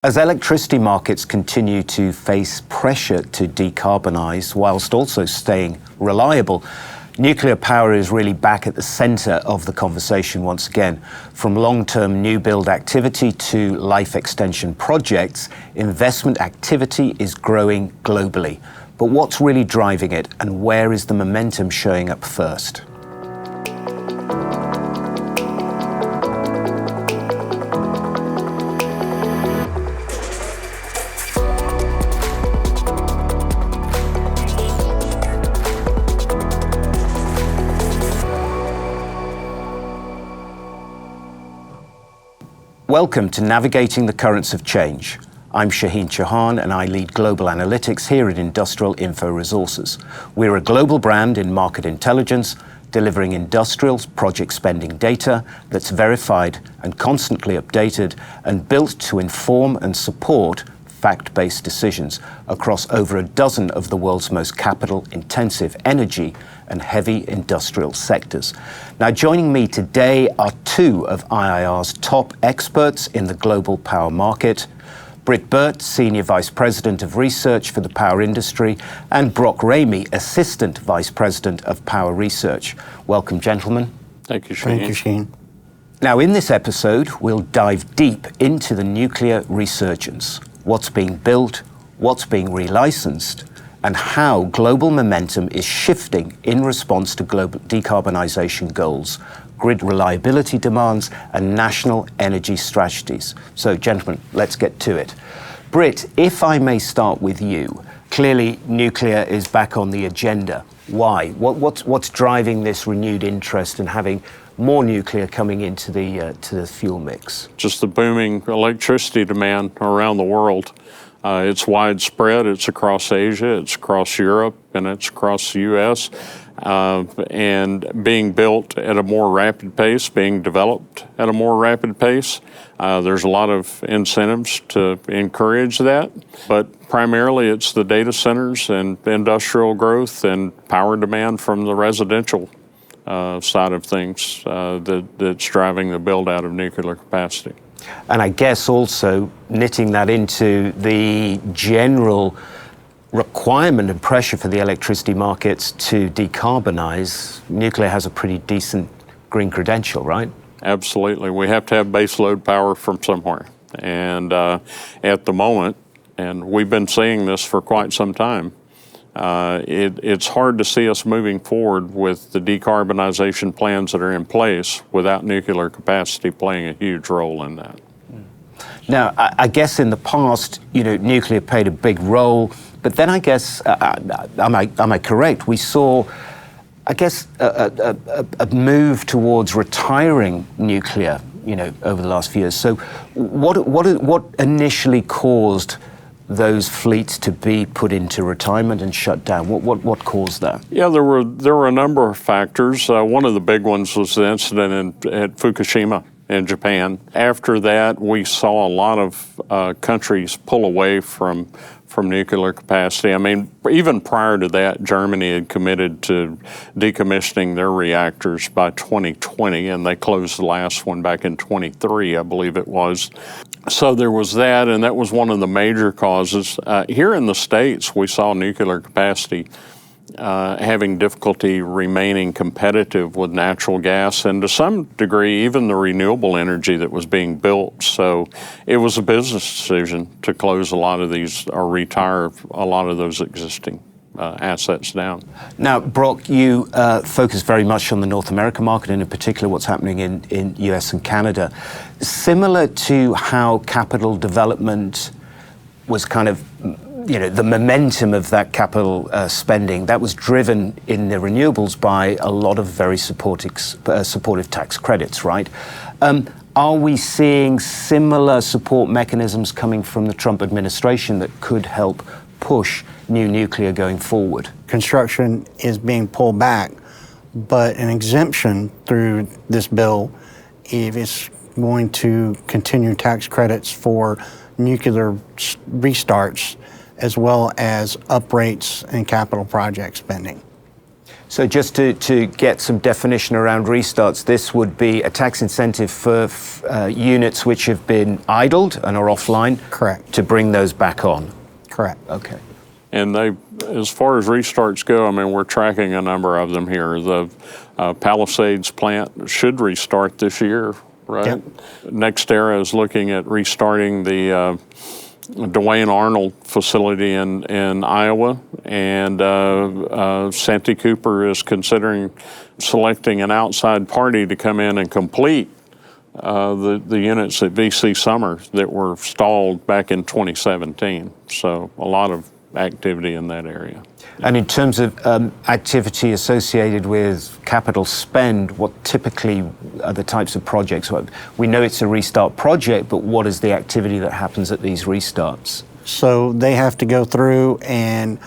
As electricity markets continue to face pressure to decarbonize whilst also staying reliable, nuclear power is really back at the center of the conversation once again. From long-term new build activity to life extension projects, investment activity is growing globally. But what's really driving it, and where is the momentum showing up first? Welcome to Navigating the Currents of Change. I'm Shaheen Chauhan and I lead global analytics here at Industrial Info Resources. We're a global brand in market intelligence, delivering industrial project spending data that's verified and constantly updated and built to inform and support fact-based decisions across over a dozen of the world's most capital-intensive energy and heavy industrial sectors. Now, joining me today are two of IIR's top experts in the global power market, Britt Burt, Senior Vice President of Research for the power industry, and Brock Ramey, Assistant Vice President of Power Research. Welcome, gentlemen. Thank you, Shane. Thank you, Shane. Now, in this episode, we'll dive deep into the nuclear resurgence, what's being built, what's being relicensed, and how global momentum is shifting in response to global decarbonization goals, grid reliability demands, and national energy strategies. So, gentlemen, let's get to it. Britt, if I may start with you. Clearly, nuclear is back on the agenda. Why? What's driving this renewed interest in having more nuclear coming into the fuel mix? Just the booming electricity demand around the world. It's widespread. It's across Asia, it's across Europe, and it's across the U.S. And being built at a more rapid pace, being developed at a more rapid pace. There's a lot of incentives to encourage that, but primarily it's the data centers and industrial growth and power demand from the residential side of things that's driving the build out of nuclear capacity. And I guess also knitting that into the general requirement and pressure for the electricity markets to decarbonize, nuclear has a pretty decent green credential, right? Absolutely. We have to have base load power from somewhere. And at the moment, and we've been seeing this for quite some time, it's hard to see us moving forward with the decarbonization plans that are in place without nuclear capacity playing a huge role in that. Now, I guess in the past, nuclear played a big role, but then I guess, am I correct? We saw, I guess, a move towards retiring nuclear, over the last few years. So, what initially caused those fleets to be put into retirement and shut down? What caused that? Yeah, there were a number of factors. One of the big ones was the incident at Fukushima in Japan. After that, we saw a lot of countries pull away from nuclear capacity. I mean, even prior to that, Germany had committed to decommissioning their reactors by 2020, and they closed the last one back in 23, I believe it was. So there was that, and that was one of the major causes. Here in the States, we saw nuclear capacity having difficulty remaining competitive with natural gas, and to some degree, even the renewable energy that was being built. So it was a business decision to close a lot of these or retire a lot of those existing assets down. Now, Brock, you focus very much on the North American market, and in particular what's happening in US and Canada. Similar to how capital development was kind of, the momentum of that capital spending, that was driven in the renewables by a lot of very supportive tax credits, right? Are we seeing similar support mechanisms coming from the Trump administration that could help push new nuclear going forward? Construction is being pulled back, but an exemption through this bill is going to continue tax credits for nuclear restarts as well as uprates and capital project spending. So just to get some definition around restarts, this would be a tax incentive for units which have been idled and are offline. Correct. To bring those back on. Correct. Okay. And as far as restarts go, I mean, we're tracking a number of them here. The Palisades plant should restart this year, right? Yep. NextEra is looking at restarting the Duane Arnold facility in Iowa, and Santee Cooper is considering selecting an outside party to come in and complete the units at V.C. Summer that were stalled back in 2017. So a lot of activity in that area. And in terms of activity associated with capital spend, what typically are the types of projects? We know it's a restart project, but what is the activity that happens at these restarts? So they have to go through and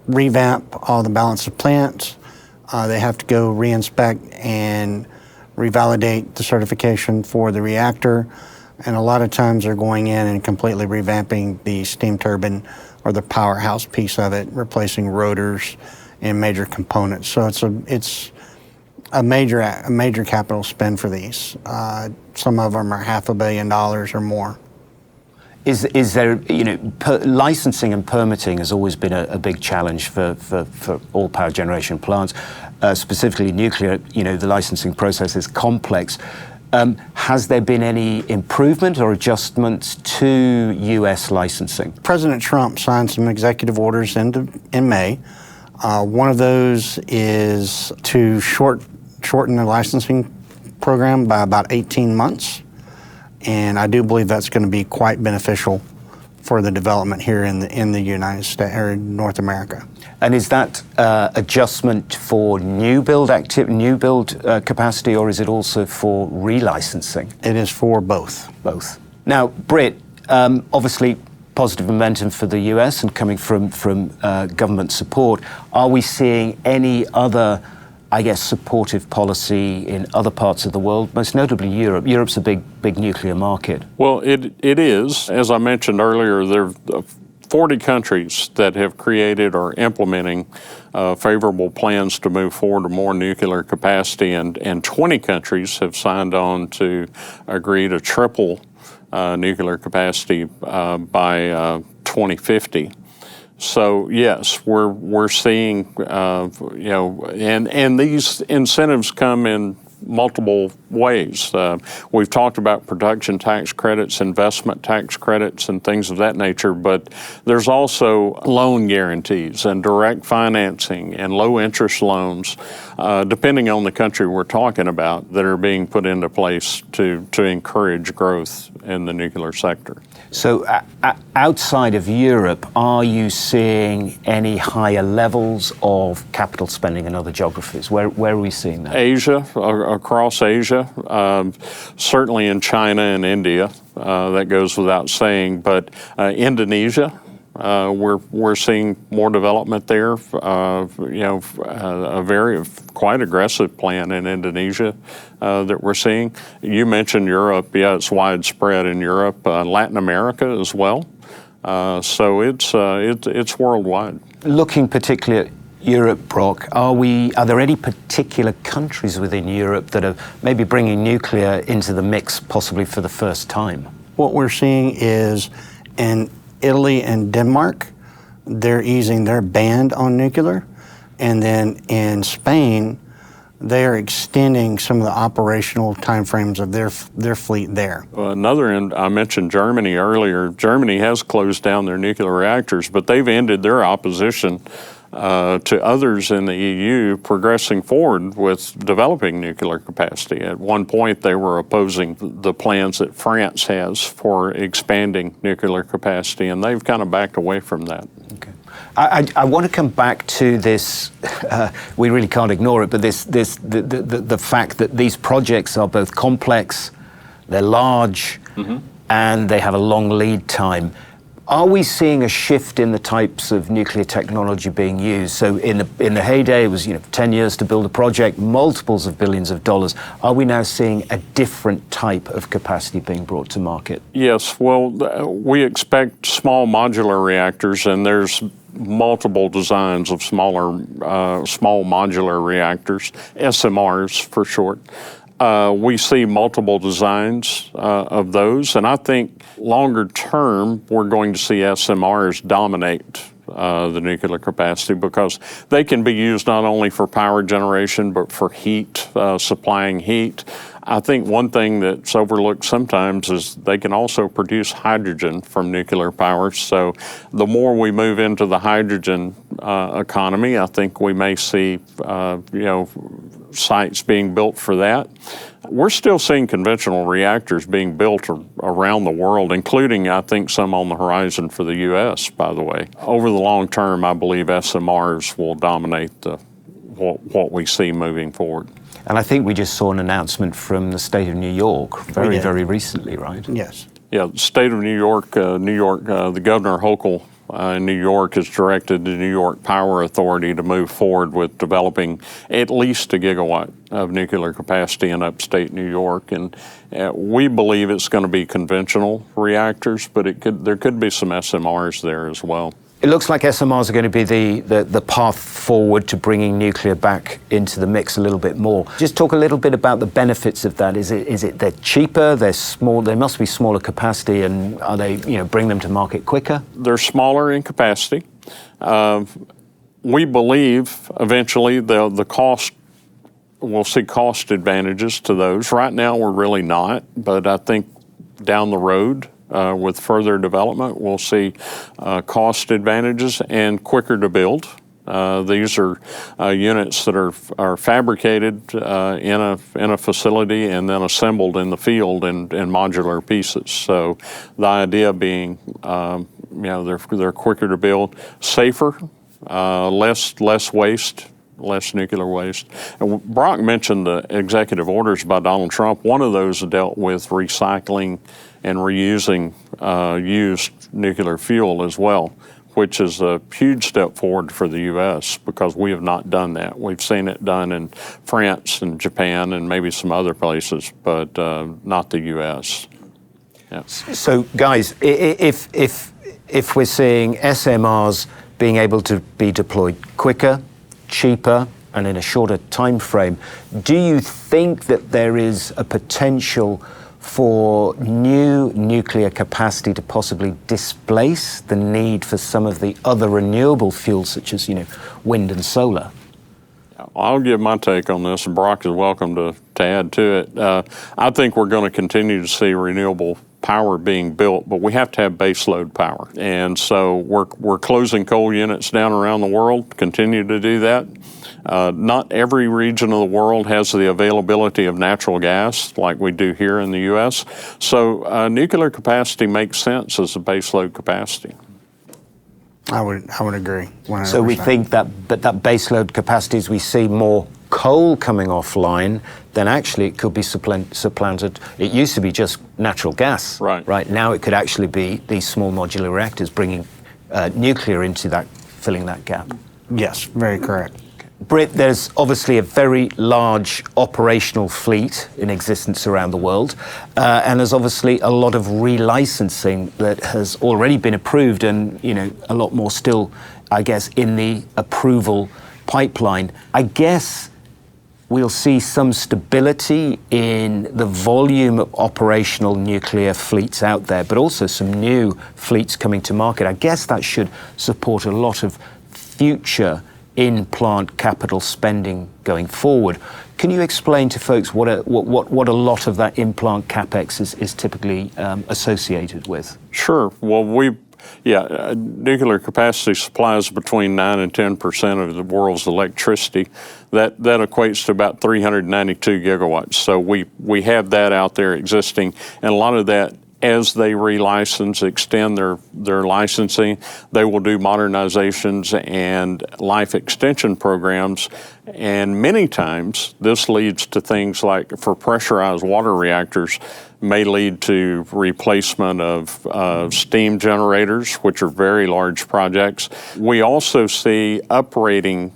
revamp all the balance of plants. They have to go re-inspect and revalidate the certification for the reactor. And a lot of times they're going in and completely revamping the steam turbine or the powerhouse piece of it, replacing rotors and major components. So it's a major capital spend for these. Some of them are $500 million or more. Is there, licensing and permitting has always been a big challenge for all power generation plants, specifically nuclear. The licensing process is complex. Has there been any improvement or adjustments to U.S. licensing? President Trump signed some executive orders in May. One of those is to shorten the licensing program by about 18 months. And I do believe that's going to be quite beneficial for the development here in the United States or North America. And is that adjustment for new build capacity, or is it also for relicensing? It is for both. Both. Now, Britt, obviously positive momentum for the US and coming from government support. Are we seeing any other, supportive policy in other parts of the world, most notably Europe? Europe's a big nuclear market. Well, it is. As I mentioned earlier, there are 40 countries that have created or implementing favorable plans to move forward to more nuclear capacity, and 20 countries have signed on to agree to triple nuclear capacity by 2050. So yes, we're seeing and these incentives come in multiple ways. We've talked about production tax credits, investment tax credits, and things of that nature, but there's also loan guarantees and direct financing and low interest loans, depending on the country we're talking about, that are being put into place to encourage growth in the nuclear sector. So outside of Europe, are you seeing any higher levels of capital spending in other geographies? Where are we seeing that? Asia, across Asia, certainly in China and India, that goes without saying, but Indonesia, we're seeing more development there. A very quite aggressive plan in Indonesia that we're seeing. You mentioned Europe. Yeah, it's widespread in Europe, Latin America as well. So it's worldwide. Looking particularly at Europe, Brock, are there any particular countries within Europe that are maybe bringing nuclear into the mix, possibly for the first time? What we're seeing is in Italy and Denmark, they're easing their ban on nuclear. And then in Spain, they are extending some of the operational timeframes of their fleet there. Another end, I mentioned Germany earlier. Germany has closed down their nuclear reactors, but they've ended their opposition to others in the EU progressing forward with developing nuclear capacity. At one point, they were opposing the plans that France has for expanding nuclear capacity, and they've kind of backed away from that. Okay. I want to come back to this. We really can't ignore it, but the fact that these projects are both complex, they're large, and they have a long lead time. Are we seeing a shift in the types of nuclear technology being used? So in the heyday, it was 10 years to build a project, multiples of billions of dollars. Are we now seeing a different type of capacity being brought to market? Yes, well, we expect small modular reactors, and there's multiple designs of small modular reactors, SMRs for short. We see multiple designs of those, and I think longer term, we're going to see SMRs dominate the nuclear capacity because they can be used not only for power generation, but for heat, supplying heat. I think one thing that's overlooked sometimes is they can also produce hydrogen from nuclear power. So the more we move into the hydrogen economy, I think we may see, sites being built for that. We're still seeing conventional reactors being built around the world, including, I think, some on the horizon for the U.S., by the way. Over the long term, I believe SMRs will dominate what we see moving forward. And I think we just saw an announcement from the state of New York very recently, right? Yes. Yeah, the state of New York, the Governor Hochul in New York has directed the New York Power Authority to move forward with developing at least 1 gigawatt of nuclear capacity in upstate New York. And we believe it's going to be conventional reactors, but there could be some SMRs there as well. It looks like SMRs are going to be the path forward to bringing nuclear back into the mix a little bit more. Just talk a little bit about the benefits of that. Is it they're cheaper, they're small, they must be smaller capacity, and are they, bring them to market quicker? They're smaller in capacity. We believe eventually the cost, we'll see cost advantages to those. Right now we're really not, but I think down the road, with further development, we'll see cost advantages and quicker to build. These are units that are fabricated in a facility and then assembled in the field in modular pieces. So the idea being, they're quicker to build, safer, less waste. Less nuclear waste. And Brock mentioned the executive orders by Donald Trump. One of those dealt with recycling and reusing used nuclear fuel as well, which is a huge step forward for the U.S. because we have not done that. We've seen it done in France and Japan and maybe some other places, but not the U.S. Yeah. So, guys, if we're seeing SMRs being able to be deployed quicker, cheaper, and in a shorter time frame, do you think that there is a potential for new nuclear capacity to possibly displace the need for some of the other renewable fuels such as, wind and solar? I'll give my take on this, and Brock is welcome to add to it. I think we're going to continue to see renewable power being built, but we have to have baseload power. And so we're closing coal units down around the world, continue to do that. Not every region of the world has the availability of natural gas like we do here in the U.S. So nuclear capacity makes sense as a baseload capacity. I would agree 100%. So we think that baseload capacity, as we see more coal coming offline, then actually it could be supplanted. It used to be just natural gas. Right now it could actually be these small modular reactors bringing nuclear into that, filling that gap. Yes, very correct. Britt, there's obviously a very large operational fleet in existence around the world, and there's obviously a lot of relicensing that has already been approved, and a lot more still, I guess, in the approval pipeline. I guess we'll see some stability in the volume of operational nuclear fleets out there, but also some new fleets coming to market. I guess that should support a lot of future in-plant capital spending going forward. Can you explain to folks what a lot of that in-plant capex is typically associated with? Sure. Well, nuclear capacity supplies between 9 and 10% of the world's electricity. That equates to about 392 gigawatts. So we have that out there existing, and a lot of that, as they relicense, extend their licensing, they will do modernizations and life extension programs. And many times this leads to things like, for pressurized water reactors, may lead to replacement of steam generators, which are very large projects. We also see uprating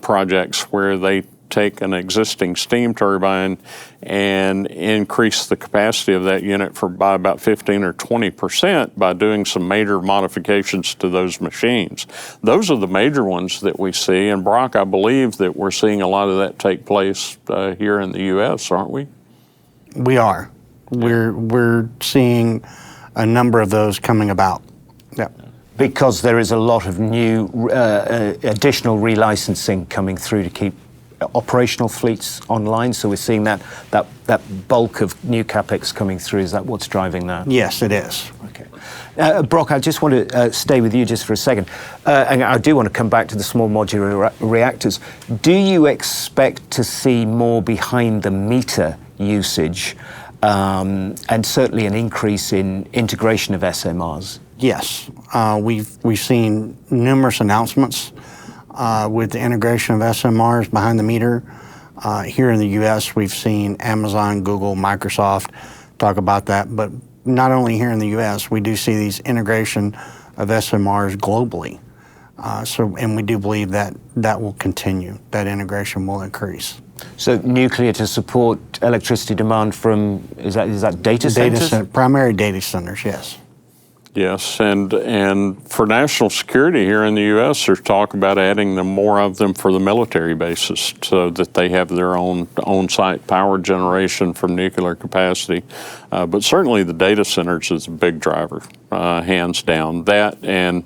projects where they take an existing steam turbine and increase the capacity of that unit by about 15 or 20% by doing some major modifications to those machines. Those are the major ones that we see. And Brock, I believe that we're seeing a lot of that take place here in the U.S., aren't we? We are. We're seeing a number of those coming about. Yeah. Because there is a lot of new additional relicensing coming through to keep operational fleets online. So we're seeing that bulk of new capex coming through. Is that what's driving that? Yes, it is. Okay. Brock, I just want to stay with you just for a second. And I do want to come back to the small modular reactors. Do you expect to see more behind the meter usage and certainly an increase in integration of SMRs? Yes. We've seen numerous announcements with the integration of SMRs behind the meter. Here in the U.S., we've seen Amazon, Google, Microsoft talk about that. But not only here in the U.S., we do see these integration of SMRs globally. And we do believe that will continue, that integration will increase. So nuclear to support electricity demand from, is that data centers? Primary data centers, yes. Yes, and for national security here in the U.S., there's talk about adding more of them for the military bases so that they have their own on-site power generation from nuclear capacity. But certainly the data centers is a big driver, hands down. That and,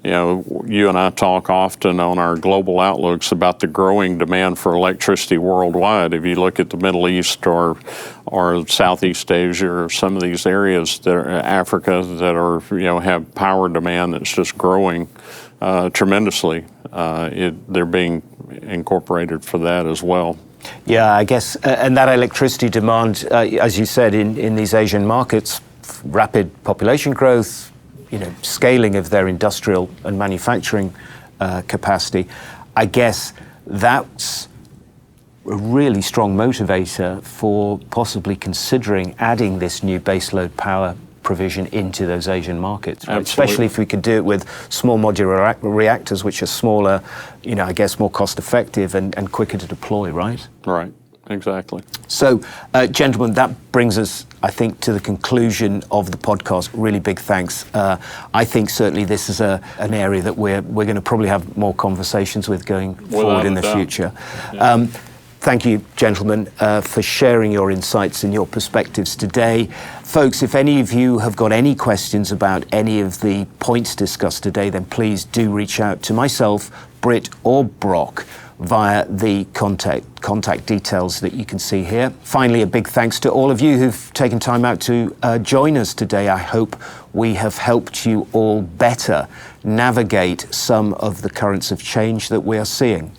you know, you and I talk often on our global outlooks about the growing demand for electricity worldwide. If you look at the Middle East or Southeast Asia or some of these areas that are Africa that are, you know, have power demand that's just growing tremendously, they're being incorporated for that as well. Yeah, I guess, and that electricity demand, as you said, in these Asian markets, rapid population growth, you know, scaling of their industrial and manufacturing capacity, I guess that's a really strong motivator for possibly considering adding this new baseload power provision into those Asian markets, right? Especially if we could do it with small modular reactors, which are smaller, you know, I guess more cost effective and quicker to deploy, right? Right. Exactly. So, gentlemen, that brings us, I think, to the conclusion of the podcast. Really big thanks. I think certainly this is an area that we're going to probably have more conversations with going forward in the future. Yeah. Thank you, gentlemen, for sharing your insights and your perspectives today. Folks, if any of you have got any questions about any of the points discussed today, then please do reach out to myself, Britt, or Brock via the contact details that you can see here. Finally, a big thanks to all of you who've taken time out to join us today. I hope we have helped you all better navigate some of the currents of change that we are seeing.